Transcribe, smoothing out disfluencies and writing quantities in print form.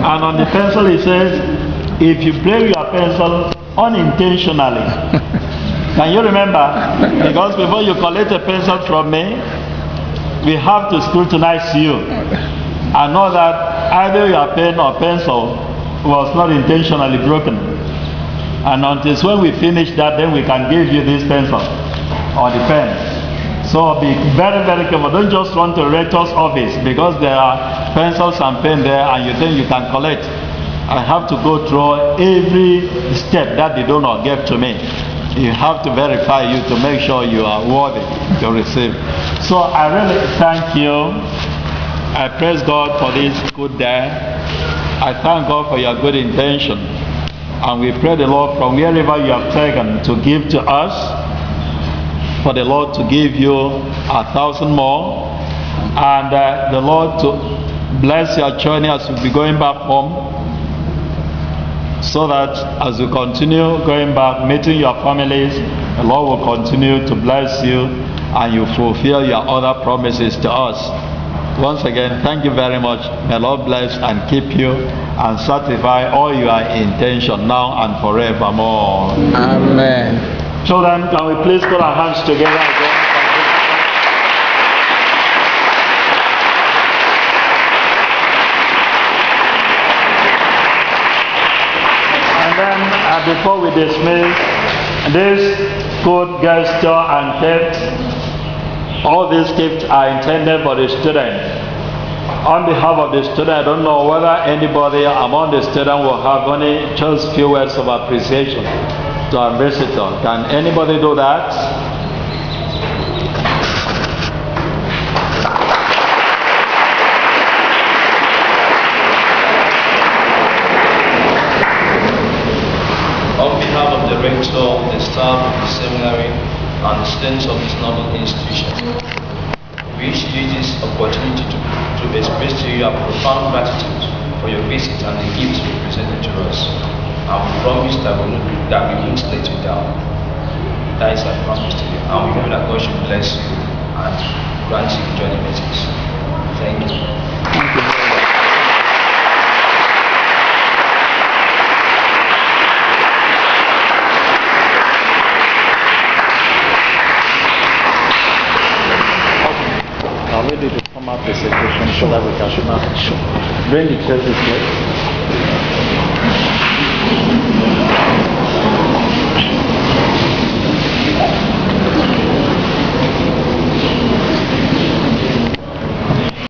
And on the pencil it says, if you break your pencil unintentionally. Can you remember? Because before you collect a pencil from me, we have to scrutinize you and know that either your pen or pencil was not intentionally broken. And until when we finish that, then we can give you this pencil or the pen. So be very, very careful. Don't just run to rector's office because there are pencils and pen there and you think you can collect. I have to go through every step that the donor gave to me. You have to verify you to make sure you are worthy to receive. So I really thank you. I praise God for this good day. I thank God for your good intention. And we pray the Lord from wherever you have taken to give to us, for the Lord to give you 1,000 more. And the Lord to bless your journey as you be going back home. So that as you continue going back, meeting your families, the Lord will continue to bless you and you fulfill your other promises to us. Once again, thank you very much. May Lord bless and keep you and satisfy all your intention now and forevermore. Amen. Children, can we please put our hands together again? Before we dismiss, this good gesture and gift, all these gifts are intended for the student. On behalf of the student, I don't know whether anybody among the student will have only just few words of appreciation to our visitor. Can anybody do that? On behalf of the rector, the staff of the seminary, and the students of this noble institution, we wish you this opportunity to express to you our profound gratitude for your visit and the gifts you presented to us. And we promise that we won't let you down. That is our promise to you. And we know that God should bless you and grant you journey blessings. Thank you. Thank you. Ready to come out the situation so that we can bring the church this way.